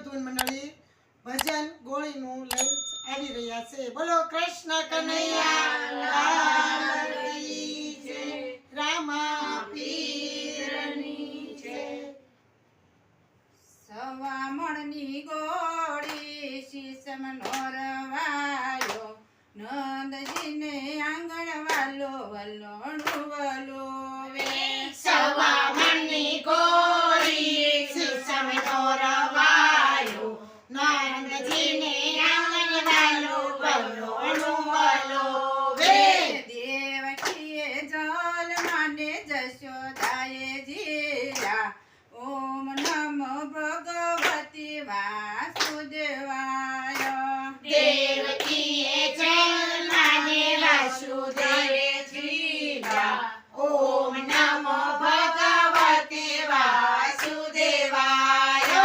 ધૂન મંડળી ભજન ગોળીનું લઈને આવી રહ્યા છે. બોલો કૃષ્ણ કનૈયા લાલ કી જય, રામા પીરની જય. સવા મણની ગોળી શીશમ નોરવાયો, નંદજીને આંગણ વાલો વલોણું વલોવે. સવા મણની ગોળી શીશમ નોરવાયો, નંદજીને આંગણ વાલો વલોણું વલોવે. દેવકીએ જલ માને જશોદાએ જીરા, ઓમ નમો ભગવતી વાસુદેવાય. દેવકીએ જન્માને વાસુદેવે જીવા, ઓમ નમો ભગવતે વાસુદેવાય.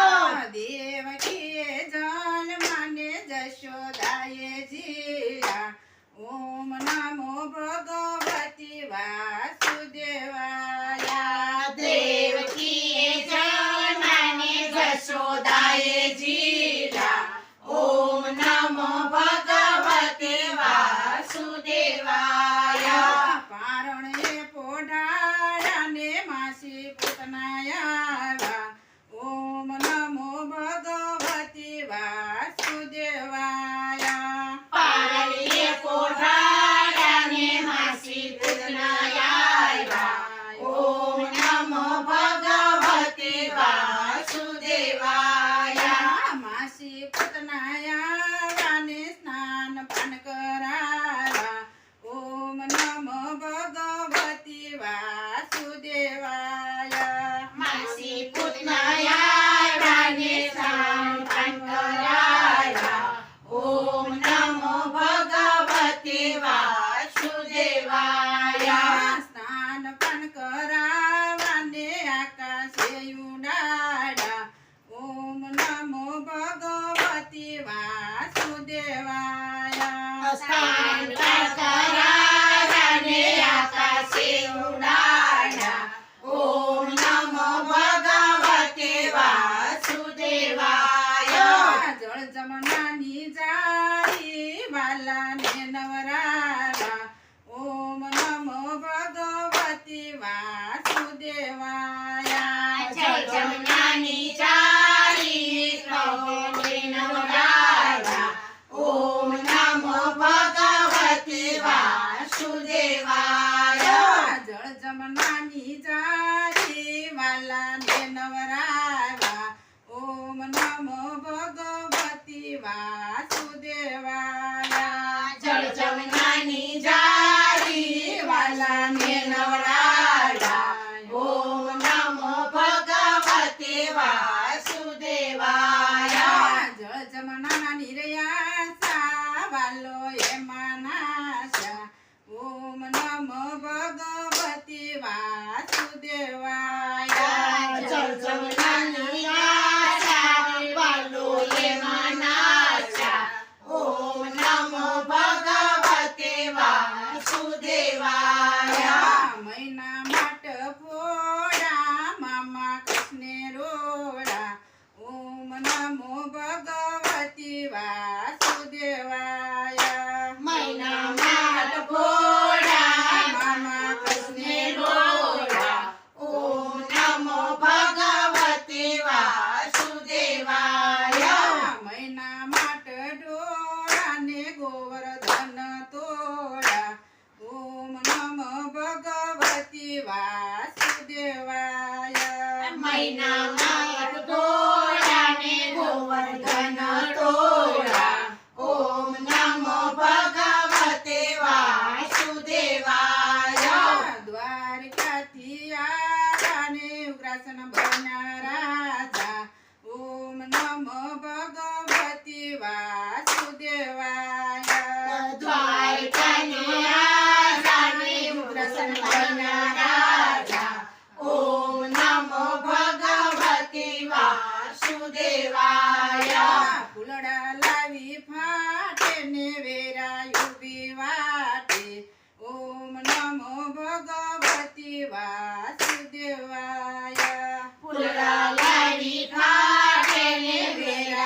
દેવકીએ જલ માને જશોદાએ જીરા, ઓમ નમો ભગવતી વાસુદેવાય. દેવકીએ જન્માને જશોદાએ જીવા, ઓમ નમો ભગવતે વાસુદેવાય. પારણે પોઢાળાને માસી પૂતનાયા, ઓમ નમો ભગવતી વાસુદેવાય. પારણીએ પોઢાળાને માસી પૂતનાયા, ઓમ નમો ભગવતે વાસુદેવાય. માસી પૂતનાયાને સ્નાન પાન કરાયા, ઓમ નમો ભગવતી વાસુદેવાય. માસી પૂતનાયાને સ્નાન પાન કરાયા, ઓમ નમો ભગવતે વાસુદેવાય. સ્નાન પાન કરાવાને આકાશે ઉડાડ્યા, ઓમ નમો ભગવતી વાસુદેવાય. સ્થાન કરારાને આકાશે ઉડાડ્યા, ઓમ નમો ભગવતે વાસુદેવાય. જળ જમનાની જાળી વાલાને નવરારા, ઓમ નમો ભગવતી વાસુદેવાય. જય જમનાની ચારી પ્રભુને નવરાયા, ઓમ નમો ભગવતે વાસુદેવાય. જળ જમનાની જાળી વાલાને નવરારા, ઓમ નમો ભગવતી વાસુદેવાય. જળ જમનાની જારી વાલાને નવરાયા, ઓમ નમો ભગવતે વાસુદેવાય. જળ જમનાના નિરયાસા વાલો એમાં નાશા, ઓમ નમો ભગવતી વાસુદેવાય. જળ જમનાની આશાને વાલોએ મનાશા, ઓમ નમો ભગવતે વાસુદેવાય. મહિના માટ ફોડા મામા કૃષ્ણે રોડા, ઓમ નમો ભગવતી વાસુદેવાય. મૈના માટ ફોડા મામા કૃષ્ણે રોડા, ઓમ નમો ભગવતે વાસુદેવાય. મહિના માટ ડોળાને ગોવર્ધન તોડા, ઓમ નમો ભગવતી વાસુદેવાય. મૈના માટ ફોડાને ગોવર્ધન તોડા, ઓમ નમો ભગવતે વાસુદેવાય. દ્વારકાથી આરાને ઉગ્રાસન બન્યા રાજા, ઓમ નમો ભગવતી વાસુદેવાય. દ્વારકાને આરાને ઉગ્રસન બન્યા રાજા, ઓમ નમો ભગવતે વાસુદેવાય. ફૂલડા લાવી ફાટે ને વેરાયું વાટે, ઓમ નમો ભગવતી વાસુદેવાય. ફૂલડા લાવી ફાટે ને વેરા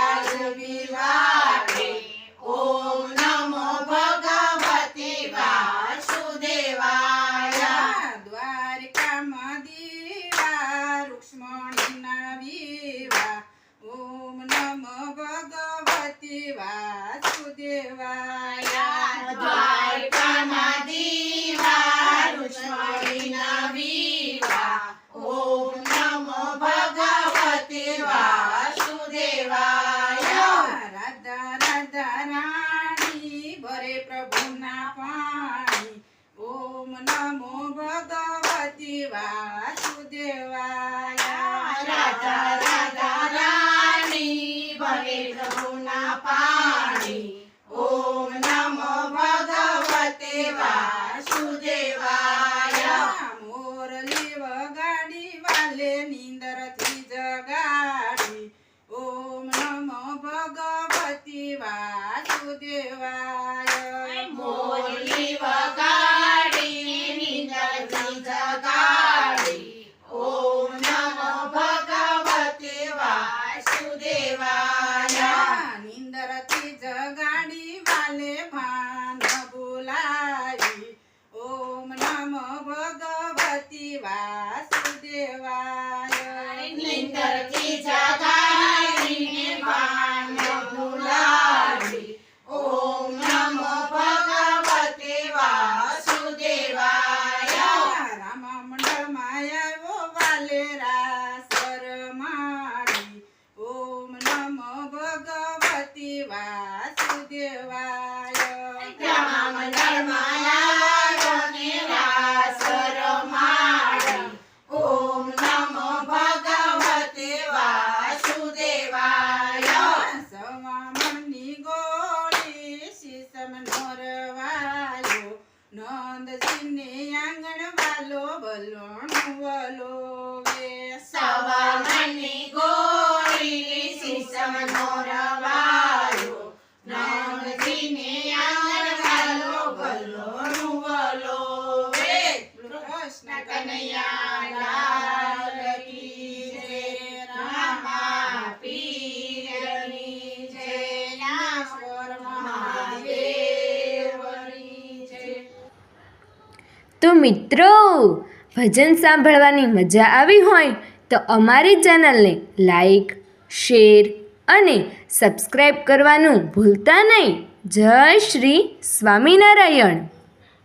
જમુના પાણી ઓમ નમો ભગવતે વાસુદેવાય મોરલી વગાડી વાલે નીંદરથી જગાડી ઓમ નમો ભગવતી વાસુદેવાય મોરલી વગાડી નિંદરથી જગાડી ઓમ નમો ભગવતે વાસુદેવાય નીંદરથી જગાડી વાલે ભાન બોલાવી ઓમ નમો ભગવતી વાસુદેવાય નિંદરથી જગાડીને ભાન બોલાવી ઓમ નમો ભગવતે વાસુદેવાય રામ મંડળમાં આવ્યો વાલે રાસર માડી ઓમ નમો ભગવતી વાસુદેવાય મંડળમાં આવ્યો ને રાસ રમાડી ઓમ નમો ભગવતે વાસુદેવાય સવામણની ગોળી શીસમ નોરવાયો નંદજીને આંગણ વાલો બલોણું વલોવે સવામણની ગોળી શીસમ નોરવાયો નંદજીને આંગણવાલો ગલોનું વલોવે કૃષ્ણ કનૈયા લાલ કી જય રામા પીરની જય નાશ્વર મહાદેવની જય તો મિત્રો ભજન સાંભળવાની મજા આવી હોય તો અમારી ચેનલને લાઈક શેર અને સબસ્ક્રાઈબ કરવાનું ભૂલતા નહીં. જય શ્રી સ્વામિનારાયણ.